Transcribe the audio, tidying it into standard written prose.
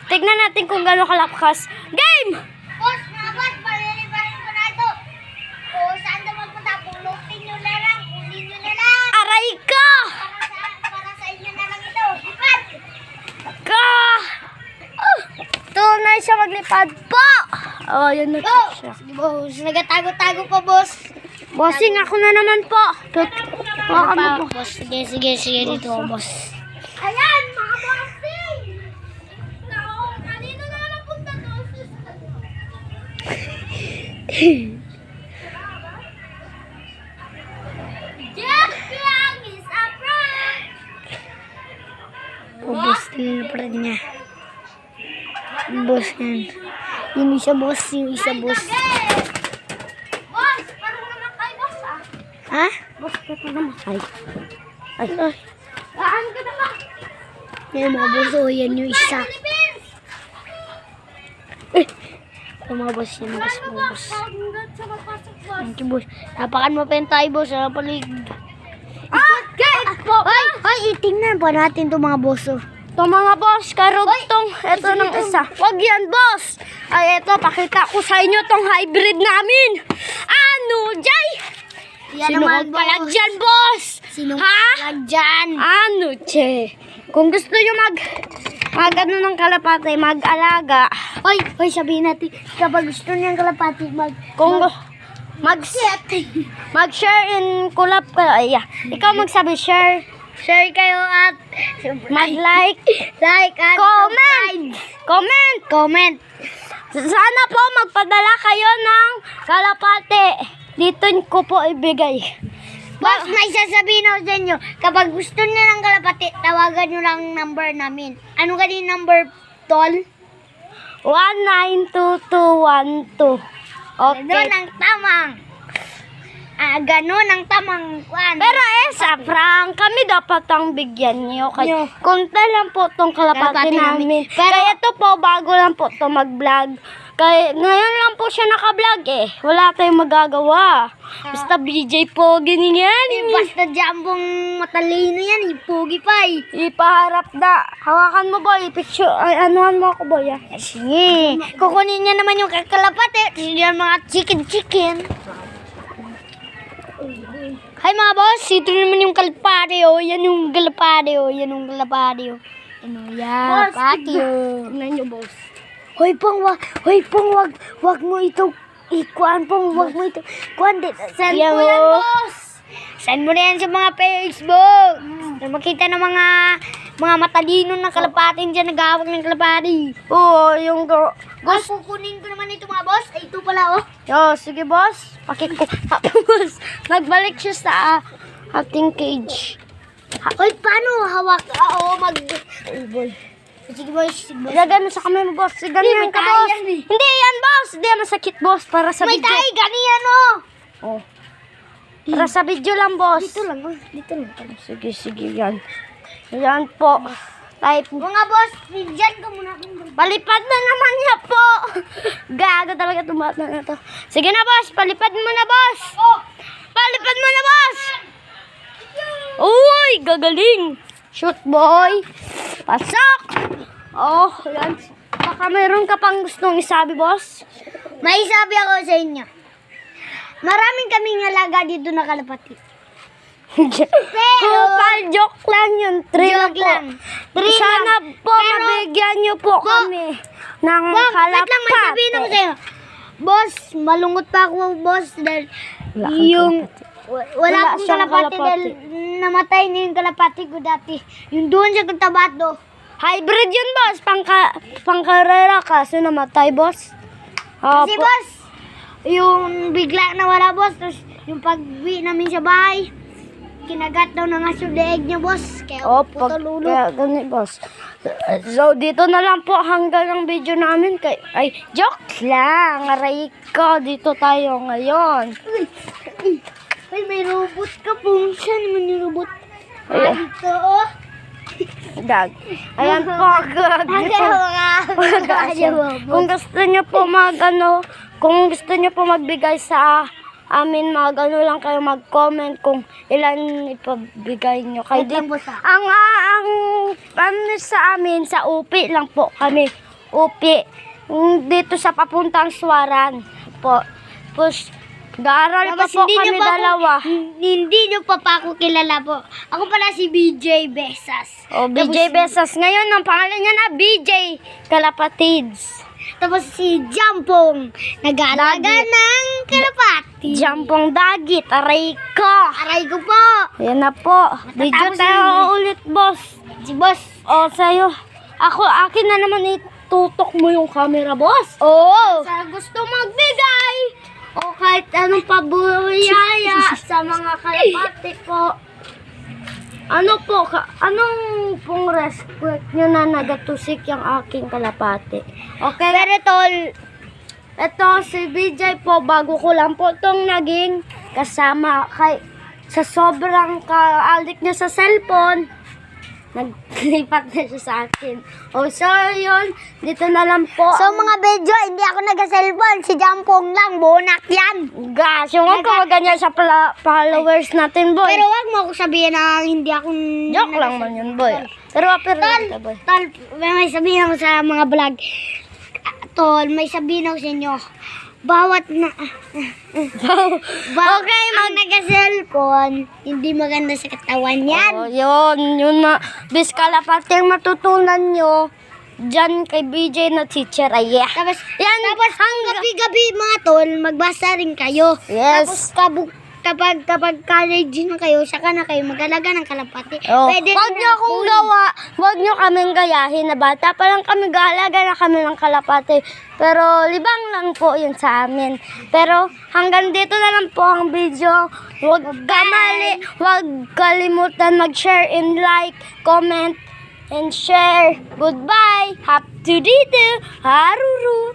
Tignan natin kung gano'ng kalakas. Game! Boss, mga boss, balilibarin ko na ito. O, saan na magpunta? Pulutin nyo na lang, kunin nyo na lang. Aray ka! Para sa inyo na lang ito. Lipad! Ka! Tunay siya maglipad po! Oh, yun na Go! siya. Sige, boss. Nagatago-tago pa, boss. Bossing, ako na naman po. Baka mo po. Boss, sige, dito, boss. Ayan, mga bossing! Nako, kanino na napunta to? Just lang is a prank! Boss din pa rin niya. Boss yan. Yung isa boss, yung isa boss. Boss, parang naman kayo, boss, ah. Ha? Boss, ito naman. Ay. Saan ka na ba? Yan mga boss, oh, yan yung isa. Philippines! Ito mga boss, yan mga boss. Hanggang sa mapasok, boss. Thank you boss. Napakan mo pa yung tayo boss, sa palig. Guys, po! Ay, itingnan pa natin itong mga boss, oh. Ito mga boss, karugtong. Ito ng isa. Wag yan, boss. Ay, ito, pakita ko sa inyo tong hybrid namin. Ano, Jay? Yan naman, pala boss. dyan, boss? Sino Ha? pala dyan? Ano, che? Kung gusto nyo ano ng kalapate, mag-alaga. Hoy, sabihin natin, kapag gusto niyang kalapati, Kung mag-share in kulap kayo. Ay, ikaw magsabi, share. Share kayo at mag-like. like and Comment. Sana po magpadala kayo ng kalapate. Dito ko po ibigay. Boss, may sasabihin ako sa inyo, kapag gusto niya ng kalapati, tawagan nyo lang number namin. Ano ganyan number, tol? 192212. Okay. Ganun ang tamang. Ganun ang tamang kwan. Pero sa prank, kami dapat ang bigyan niyo. Yo. Kunta lang po tong kalapati Kalapati namin. namin. Pero- Kaya ito po, bago lang po to mag-vlog. Kaya ngayon lang po siya naka-vlog eh. Wala tayong magagawa. Basta BJ po, ganyan. Basta jambong matalino yan, ipugi pa eh. Ipaharap na. Hawakan mo boy, picture. Ay, anuhan mo ako boy ah. Sige, kukunin niya naman yung kalapati. Kasi yan mga chicken. Hi mga boss, ito naman yung kalapati oh. Yan yung kalapati oh. Yan yung kalapati oh. Ano yan? Kalapati oh. Tignan niyo boss. Hoy pong, wag mo ito. Ikuan pong, wag mo ito. Kuan din. Send Yan, mo yan, oh. boss. Send mo na yan sa mga Facebook. Na makita ng mga matalino na kalapatin dyan, nag-aawag ng kalapati. Oo, yung Boss, kukunin ko naman ito mga boss. Ay, ito pala oh. Yo, sige boss. Tapos, nagbalik siya sa ating cage. Hoy, paano hawak? Sige boss, Gagano sa kamay mo, boss. Ganyan Hindi, ka, may boss. tayo yan, eh. Hindi yan, boss. Hindi yan masakit, boss. Para sa May video. tayo, ganyan oh. Oh. Para sa video lang, boss. Dito lang. Sige, yan. Yan po. Type. Mga boss, dyan ka muna. Palipad na naman niya po. Gago talaga itong bata na to. Sige na, boss. Palipad mo na, boss. Oh, Palipad mo na, boss. Uy, gagaling. Shoot, boy. Pasok. Oh, yan. Baka mayroon ka pang gustong isabi, boss. may sabi ako sa inyo. Maraming kaming alaga dito na kalapati. Kupal, joke lang yun. Joke lang. Sana po Pero- mabigyan niyo po kami ng Wait kalapate. lang, may sabihin ako sa'yo. Boss, malungkot pa ako, boss. Dahil Wala kang yung... Wala Wala akong siyang kalapati kalapati. dahil namatay na yung kalapati ko dati. Yung doon sa Cotabato. Hybrid yun, boss. Pangkarera kaso namatay, boss. Kasi boss, yung bigla na wala boss. Tapos yung pag-uwi namin sa bahay, kinagat daw ng aso leeg niya boss. Kaya Opo, puto lulo. kaya ganun, boss. So, dito na lang po hanggang ang video namin. Ay, joke lang. Aray ko, dito tayo ngayon. Ay, may robot ka po. Saan naman yung robot? Ay. Ito oh. Dag. Ayan po. Kung gusto niyo po kung gusto niyo po magbigay sa amin, lang kayo mag-comment kung ilan ipabigay niyo. Kay Wait lang, din, boss, ah. ang sa amin, sa upi lang po kami Upi. Dito sa papuntang Suwaran po. Tapos, nag-aaral pa Tapos po kami dalawa. Hindi nyo pa ako kilala po. Ako pala si BJ Besas. O, BJ Besas. Ngayon, ang pangalan niya na BJ Kalapatids. Tapos si Jampong, nag-aalaga Dagi. ng kalapati. Jampong Dagi, taray ko. Aray ko po. Ayan na po. Video Matatapos tayo na ulit, boss. Si boss. O, sa'yo. Akin na naman itutok mo yung camera, boss. Oo. Sa gusto magbigay o kahit anong pabulayaya sa mga kalapati po. Anong pong respect nyo na nagatusik yung aking kalapati? Okay? Pero tol, Ito si BJ po, bago ko lang po itong naging kasama sa sobrang kaadik niya sa cellphone. Naglipat na siya sa akin. O, so yun, dito na lang po. so mga video, hindi ako nag-cellphone. Si Jampong lang, bunak yan. Gosh, yung mga ganyan sa followers natin, boy. Pero wag mo ako sabihin na hindi ako... Joke lang man yun, boy. Pero Tol, kita, boy. tol, may sabihin ako sa mga vlog. Tol, may sabihin ako sa inyo. Bawat na... Okay, ang nag-cellphone, hindi maganda sa katawan yan. Oh, yun na. Bis kalapati ang matutunan nyo dyan kay BJ na teacher. Ay, yeah. Tapos Yan, gabi-gabi mga tol, magbasa rin kayo. Yes. Tapos kapag college na kayo, saka na kayo mag-alaga ng kalapati. Oh, Pwede wag rin nyo akong gawa, wag nyo kaming gayahin na bata pa lang kami, gaalaga na kami ng kalapati. Pero libang lang po yun sa amin. Pero hanggang dito na lang po ang video. Wag kalimutan mag-share and like, comment, and share. Goodbye. Happy to dito. Haruru.